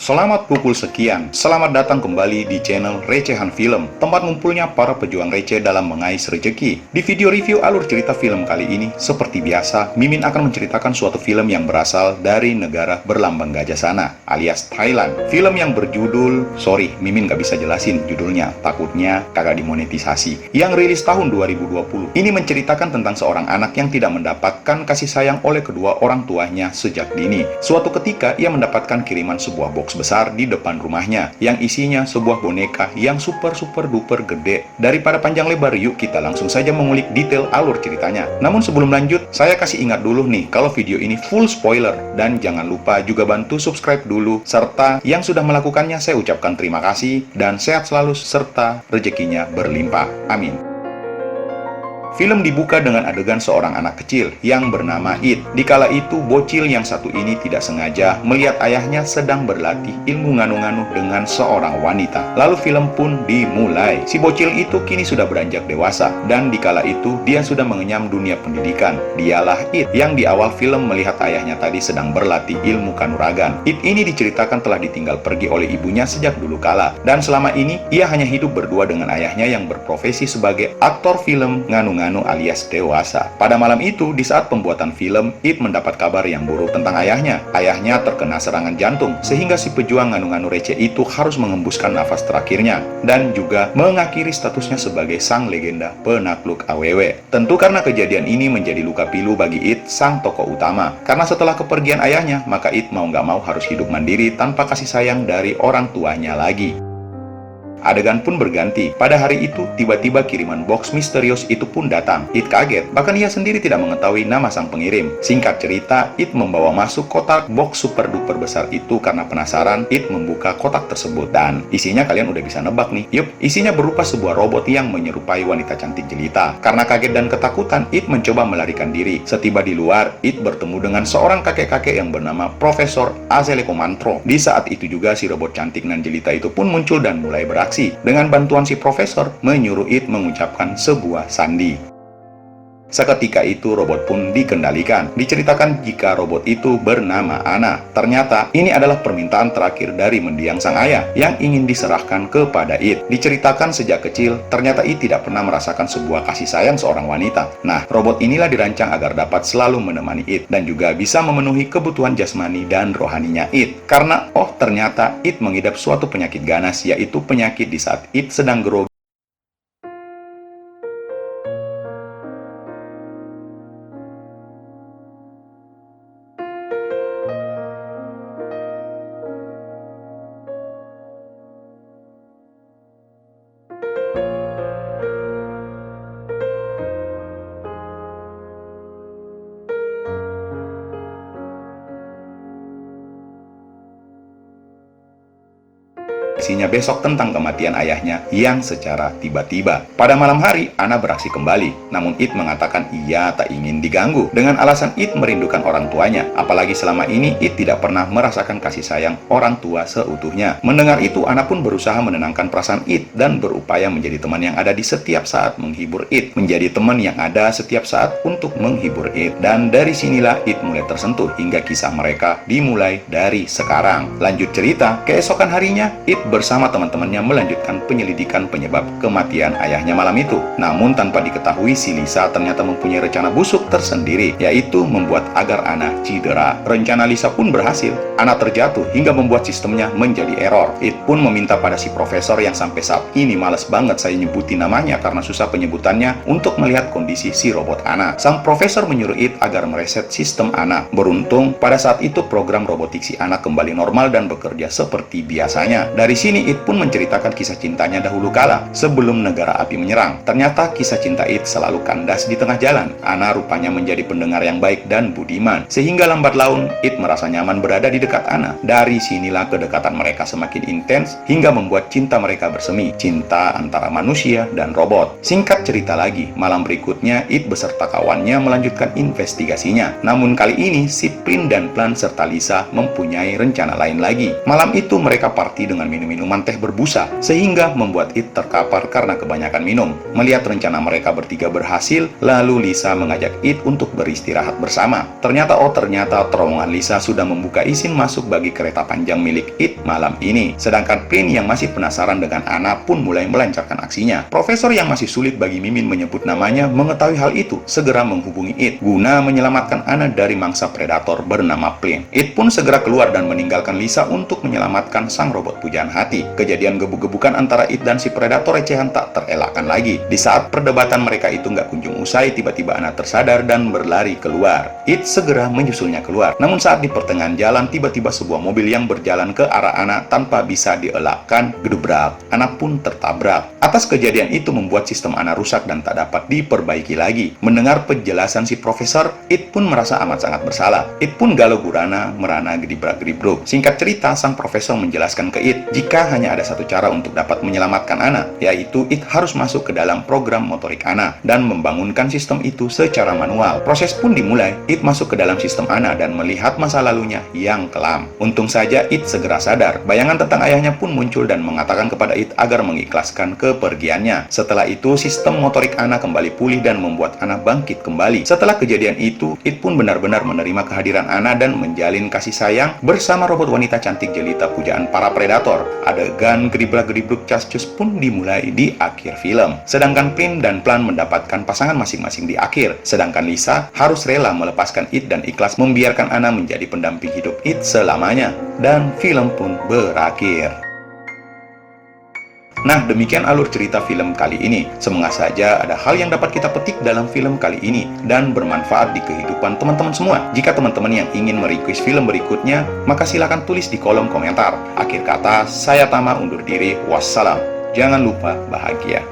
Selamat pukul sekian, selamat datang kembali di channel Recehan Film, tempat ngumpulnya para pejuang receh dalam mengais rejeki. Di video review alur cerita film kali ini, seperti biasa, Mimin akan menceritakan suatu film yang berasal dari negara berlambang gajah sana, alias Thailand. Film yang berjudul, Mimin gak bisa jelasin judulnya, takutnya kagak dimonetisasi, yang rilis tahun 2020. Ini menceritakan tentang seorang anak yang tidak mendapatkan kasih sayang oleh kedua orang tuanya sejak dini. Suatu ketika, ia mendapatkan kiriman sebuah box besar di depan rumahnya yang isinya sebuah boneka yang super duper gede. Daripada panjang lebar, yuk kita langsung saja mengulik detail alur ceritanya. Namun sebelum lanjut, saya kasih ingat dulu nih kalau video ini full spoiler, dan jangan lupa juga bantu subscribe dulu, serta yang sudah melakukannya saya ucapkan terima kasih dan sehat selalu serta rezekinya berlimpah. Amin. Film dibuka dengan adegan seorang anak kecil yang bernama It. Dikala itu, bocil yang satu ini tidak sengaja melihat ayahnya sedang berlatih ilmu nganu-nganu dengan seorang wanita. Lalu film pun dimulai. Si bocil itu kini sudah beranjak dewasa, dan dikala itu dia sudah mengenyam dunia pendidikan. Dialah It yang di awal film melihat ayahnya tadi sedang berlatih ilmu kanuragan. It ini diceritakan telah ditinggal pergi oleh ibunya sejak dulu kala, dan selama ini ia hanya hidup berdua dengan ayahnya yang berprofesi sebagai aktor film nganu-nganu alias dewasa. Pada malam itu, di saat pembuatan film, It mendapat kabar yang buruk tentang ayahnya. Ayahnya terkena serangan jantung, sehingga si pejuang nganu-nganu receh itu harus mengembuskan nafas terakhirnya, dan juga mengakhiri statusnya sebagai sang legenda penakluk AWW. Tentu karena kejadian ini menjadi luka pilu bagi It, sang tokoh utama. Karena setelah kepergian ayahnya, maka It mau gak mau harus hidup mandiri tanpa kasih sayang dari orang tuanya lagi. Adegan pun berganti. Pada hari itu, tiba-tiba kiriman box misterius itu pun datang. It kaget, bahkan ia sendiri tidak mengetahui nama sang pengirim. Singkat cerita, It membawa masuk kotak box super duper besar itu karena penasaran. It membuka kotak tersebut, dan isinya kalian udah bisa nebak nih. Yup, isinya berupa sebuah robot yang menyerupai wanita cantik jelita. Karena kaget dan ketakutan, It mencoba melarikan diri. Setiba di luar, It bertemu dengan seorang kakek-kakek yang bernama Profesor Azaleko Mantro. Di saat itu juga si robot cantik nan jelita itu pun muncul dan mulai beraksi. Dengan bantuan si profesor, menyuruh It mengucapkan sebuah sandi. Seketika itu robot pun dikendalikan. Diceritakan jika robot itu bernama Ana. Ternyata ini adalah permintaan terakhir dari mendiang sang ayah yang ingin diserahkan kepada It. Diceritakan sejak kecil, ternyata It tidak pernah merasakan sebuah kasih sayang seorang wanita. Nah, robot inilah dirancang agar dapat selalu menemani It dan juga bisa memenuhi kebutuhan jasmani dan rohaninya It. Karena ternyata It mengidap suatu penyakit ganas, yaitu penyakit di saat It sedang grogi. Isinya besok tentang kematian ayahnya yang secara tiba-tiba. Pada malam hari, Ana beraksi kembali. Namun It mengatakan ia tak ingin diganggu, dengan alasan It merindukan orang tuanya. Apalagi selama ini It tidak pernah merasakan kasih sayang orang tua seutuhnya. Mendengar itu, Ana pun berusaha menenangkan perasaan It dan berupaya menjadi teman yang ada di setiap saat menghibur It. Menjadi teman yang ada setiap saat untuk menghibur It. Dan dari sinilah It mulai tersentuh hingga kisah mereka dimulai dari sekarang. Lanjut cerita, keesokan harinya It bersama teman-temannya melanjutkan penyelidikan penyebab kematian ayahnya malam itu. Namun tanpa diketahui, si Lisa ternyata mempunyai rencana busuk tersendiri, yaitu membuat agar Ana cedera. Rencana Lisa pun berhasil. Ana terjatuh hingga membuat sistemnya menjadi error. It pun meminta pada si profesor yang sampai saat ini males banget saya nyebutin namanya karena susah penyebutannya, untuk melihat kondisi si robot Ana. Sang profesor menyuruh It agar mereset sistem Ana. Beruntung pada saat itu program robotik si Ana kembali normal dan bekerja seperti biasanya. Dari sini It pun menceritakan kisah cintanya dahulu kala sebelum negara api menyerang. Ternyata kisah cinta It selalu kandas di tengah jalan. Ana rupanya menjadi pendengar yang baik dan budiman, sehingga lambat laun It merasa nyaman berada di dekat Ana. Dari sinilah kedekatan mereka semakin intens hingga membuat cinta mereka bersemi, cinta antara manusia dan robot. Singkat cerita lagi, malam berikutnya It beserta kawannya melanjutkan investigasinya. Namun kali ini si Prin dan Plan serta Lisa mempunyai rencana lain lagi. Malam itu mereka party dengan minum minuman teh berbusa, sehingga membuat It terkapar karena kebanyakan minum. Melihat rencana mereka bertiga berhasil, lalu Lisa mengajak It untuk beristirahat bersama. Ternyata terowongan Lisa sudah membuka izin masuk bagi kereta panjang milik It malam ini. Sedangkan Prin yang masih penasaran dengan Anna pun mulai melancarkan aksinya. Profesor yang masih sulit bagi Mimin menyebut namanya mengetahui hal itu, segera menghubungi It guna menyelamatkan Anna dari mangsa predator bernama Prin. It pun segera keluar dan meninggalkan Lisa untuk menyelamatkan sang robot pujaan hati. Kejadian gebuk-gebukan antara It dan si predator recehan tak terelakkan lagi. Di saat perdebatan mereka itu nggak kunjung usai, tiba-tiba Anna tersadar dan berlari keluar. It segera menyusulnya keluar. Namun saat di pertengahan jalan, tiba-tiba sebuah mobil yang berjalan ke arah Anna tanpa bisa dielakkan gedubrak. Anna pun tertabrak. Atas kejadian itu membuat sistem Anna rusak dan tak dapat diperbaiki lagi. Mendengar penjelasan si profesor, It pun merasa amat sangat bersalah. It pun galau gurana, merana gedibrak-gedibruk. Singkat cerita, sang profesor menjelaskan ke It jika hanya ada satu cara untuk dapat menyelamatkan Anna, yaitu It harus masuk ke dalam program motorik Anna dan membangunkan sistem itu secara manual. Proses pun dimulai. It masuk ke dalam sistem Anna dan melihat masa lalunya yang kelam. Untung saja It segera sadar. Bayangan tentang ayahnya pun muncul dan mengatakan kepada It agar mengikhlaskan kepergiannya. Setelah itu, sistem motorik Anna kembali pulih dan membuat Anna bangkit kembali. Setelah kejadian itu, It pun benar-benar menerima kehadiran Anna dan menjalin kasih sayang bersama robot wanita cantik jelita pujaan para predator. Adegan gedibrak-gedibruk cascus pun dimulai di akhir film. Sedangkan Prin dan Plan mendapatkan pasangan masing-masing di akhir. Sedangkan Lisa harus rela melepaskan It dan ikhlas membiarkan Anna menjadi pendamping hidup It selamanya. Dan film pun berakhir. Nah, demikian alur cerita film kali ini. Semoga saja ada hal yang dapat kita petik dalam film kali ini dan bermanfaat di kehidupan teman-teman semua. Jika teman-teman yang ingin merequest film berikutnya, maka silakan tulis di kolom komentar. Akhir kata, saya Tama undur diri. Wassalam. Jangan lupa bahagia.